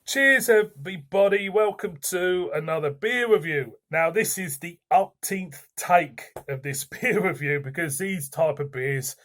Cheers, everybody. Welcome to another beer review. Now, this is the umpteenth take of this beer review because these type of beers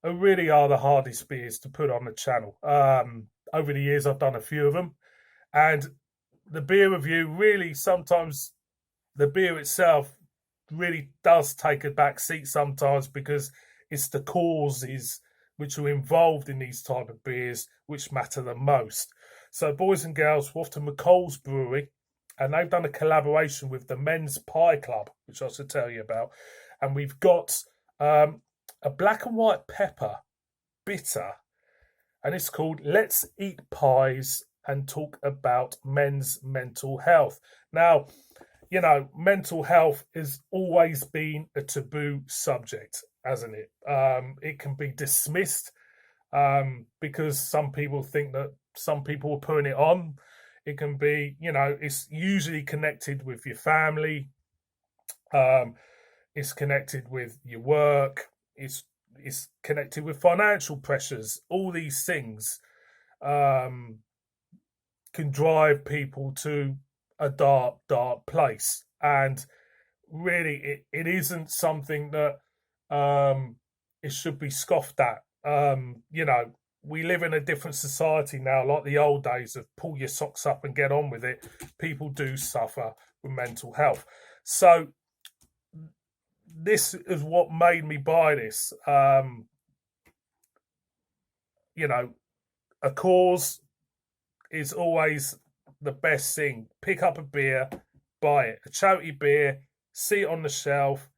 really are the hardest beers to put on the channel. Over the years, I've done a few of them, and the beer review really sometimes the beer itself really does take a back seat sometimes because it's the causes which are involved in these type of beers which matter the most. So, boys and girls, we're off to McColl's Brewery, and they've done a collaboration with the Men's Pie Club, which I should tell you about. And we've got a black and white pepper bitter, and it's called Let's Eat Pies and Talk About Men's Mental Health. Now, mental health has always been a taboo subject, hasn't it? It can be dismissed because some people think that some people are putting it on. It can be, it's usually connected with your family. It's connected with your work. It's connected with financial pressures. All these things can drive people to a dark place. And really, it isn't something that it should be scoffed at. We live in a different society now, like the old days of pull your socks up and get on with it. People do suffer with mental health. So this is what made me buy this. A cause is always the best thing. Pick up a beer, buy it. A charity beer, see it on the shelf,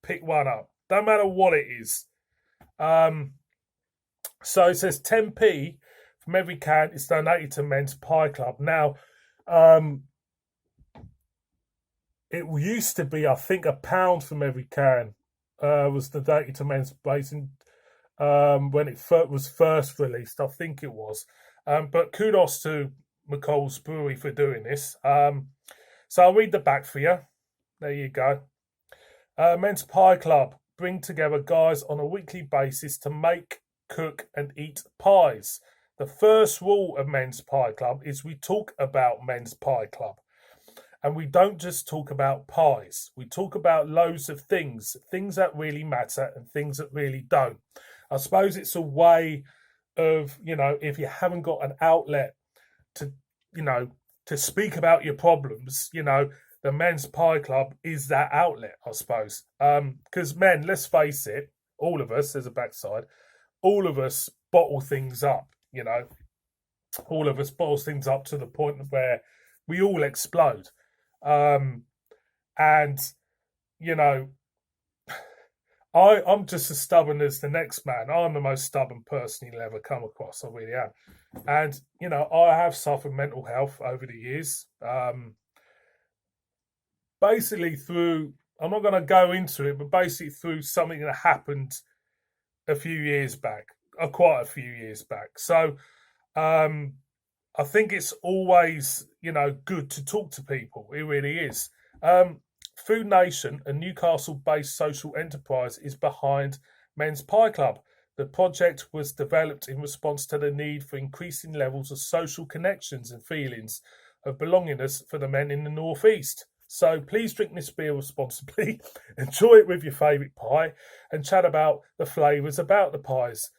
pick one up. Don't matter what it is. So it says 10p from every can is donated to Men's Pie Club. Now, it used to be, I think, £1 from every can was donated to Men's Basin when it was first released. I think it was. But kudos to McColl's Brewery for doing this. So I'll read the back for you. There you go. Men's Pie Club bring together guys on a weekly basis to make, cook and eat pies. The first rule of Men's Pie Club is we talk about Men's Pie Club. And we don't just talk about pies. We talk about loads of things that really matter and things that really don't. I suppose it's a way of, if you haven't got an outlet to speak about your problems, the Men's Pie Club is that outlet, I suppose. Because men, let's face it, all of us, there's a backside, all of us bottle things up, all of us bottles things up to the point where we all explode. I'm just as stubborn as the next man. I'm the most stubborn person you'll ever come across. I really am. And, I have suffered mental health over the years. Basically through, I'm not going to go into it, but basically through something that happened a few years back, quite a few years back. So I think it's always, good to talk to people. It really is. Food Nation, a Newcastle-based social enterprise, is behind Men's Pie Club. The project was developed in response to the need for increasing levels of social connections and feelings of belongingness for the men in the North East. So please drink this beer responsibly, enjoy it with your favourite pie, and chat about the flavours about the pies,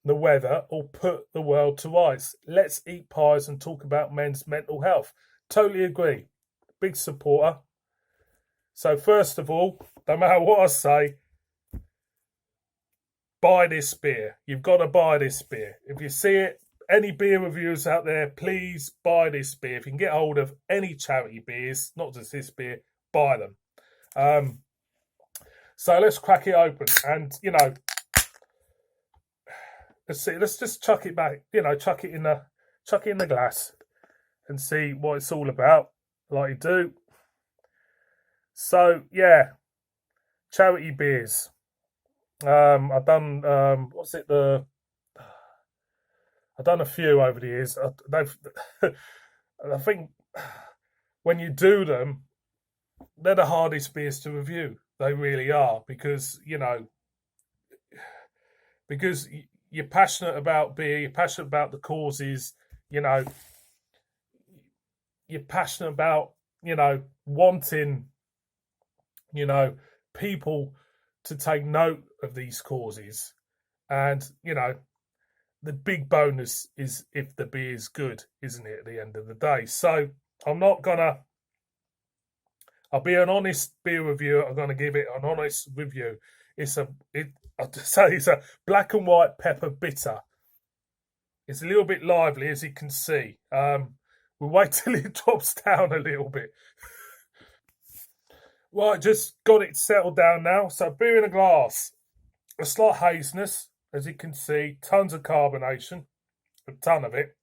the weather, or put the world to rights. Let's eat pies and talk about men's mental health. Totally agree. Big supporter. So first of all, no matter what I say, buy this beer. You've got to buy this beer. If you see it, any beer reviewers out there, please buy this beer. If you can get hold of any charity beers, not just this beer, buy them. So let's crack it open. And, let's see. Let's just chuck it back. Chuck it in the glass and see what it's all about, like you do. So yeah, charity beers. I've done I've done a few over the years. I think when you do them, they're the hardest beers to review. They really are because you're passionate about beer, you're passionate about the causes, you're passionate about, wanting, you know, people to take note of these causes. And, the big bonus is if the beer is good, isn't it, at the end of the day? So I'm not going to, I'll be an honest beer reviewer. I'm going to give it an honest review. I'll just say it's a black and white pepper bitter. It's a little bit lively, as you can see. We'll wait till it drops down a little bit. Right, just got it settled down now. So beer in a glass. A slight haziness, as you can see. Tons of carbonation. A ton of it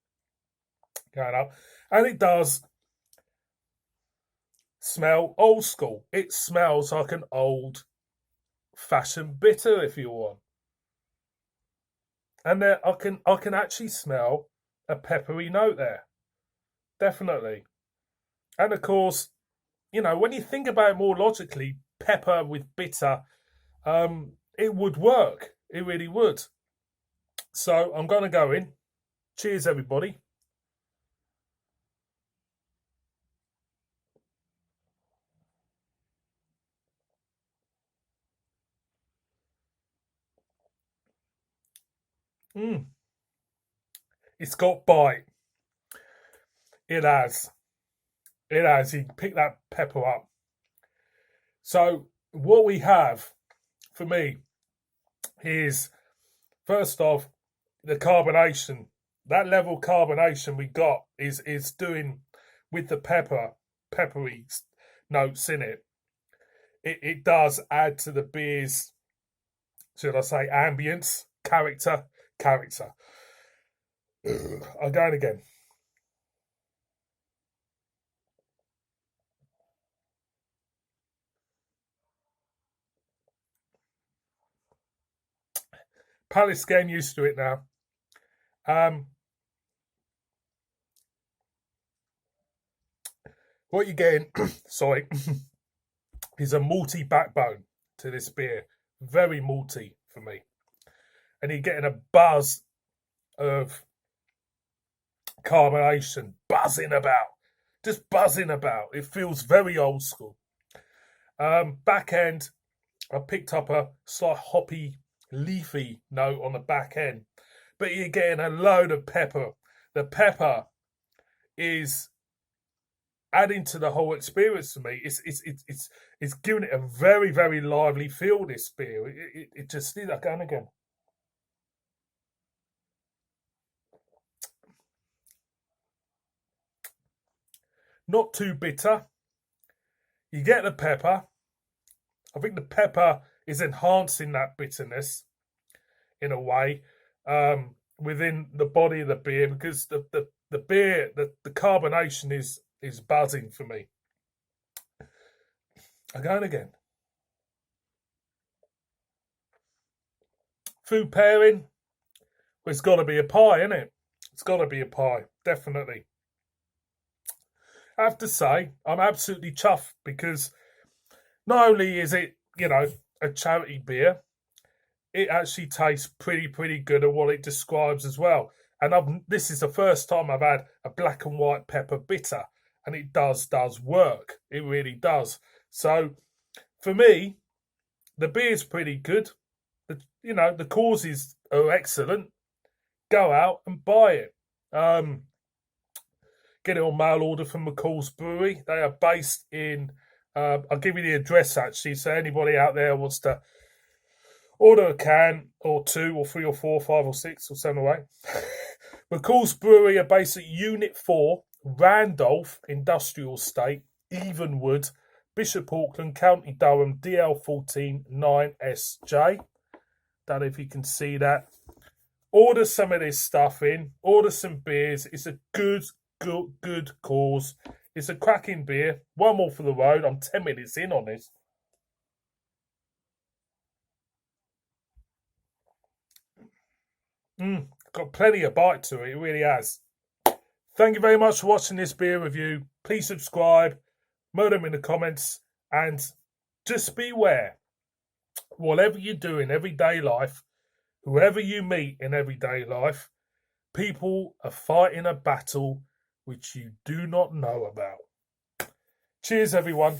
going up. And it does smell old school. It smells like an old fashioned bitter, if you want. And there, I can actually smell a peppery note there. Definitely. And of course, when you think about it more logically, pepper with bitter, it would work. It really would. So I'm going to go in. Cheers, everybody. It's got bite. It has. It has. You pick that pepper up. So what we have, for me, is first off the carbonation. That level of carbonation we got is doing with the peppery notes in it. It does add to the beer's, should I say, ambience, character. I'm going again. Palate's getting used to it now. What you're getting, sorry, is a malty backbone to this beer. Very malty for me. And you're getting a buzz of carbonation buzzing about. Just buzzing about. It feels very old school. Back end, I picked up a slight hoppy, leafy note on the back end. But you're getting a load of pepper. The pepper is adding to the whole experience for me. It's giving it a very, very lively feel, this beer. It just is again and again. Not too bitter. You get the pepper. I think the pepper is enhancing that bitterness in a way within the body of the beer, because the beer, the carbonation is buzzing for me. Again, again. Food pairing, well, it's got to be a pie, isn't it? It's got to be a pie, definitely. I have to say, I'm absolutely chuffed because not only is it, a charity beer, it actually tastes pretty good at what it describes as well. And this is the first time I've had a black and white pepper bitter, and it does work. It really does. So for me, the beer's pretty good. The causes are excellent. Go out and buy it. Get it on mail order from McColl's Brewery. They are based in. I'll give you the address actually, so anybody out there wants to order a can or two or three or four, 5 or 6 or 7 or 8. McColl's Brewery are based at Unit 4, Randolph Industrial Estate, Evenwood, Bishop Auckland, County Durham, DL14 9SJ. Don't know if you can see that. Order some of this stuff in. Order some beers. It's a good cause. It's a cracking beer. One more for the road. I'm 10 minutes in on this. Got plenty of bite to it. It really has. Thank you very much for watching this beer review. Please subscribe. Murder them in the comments. And just beware. Whatever you do in everyday life, whoever you meet in everyday life, people are fighting a battle which you do not know about. Cheers, everyone.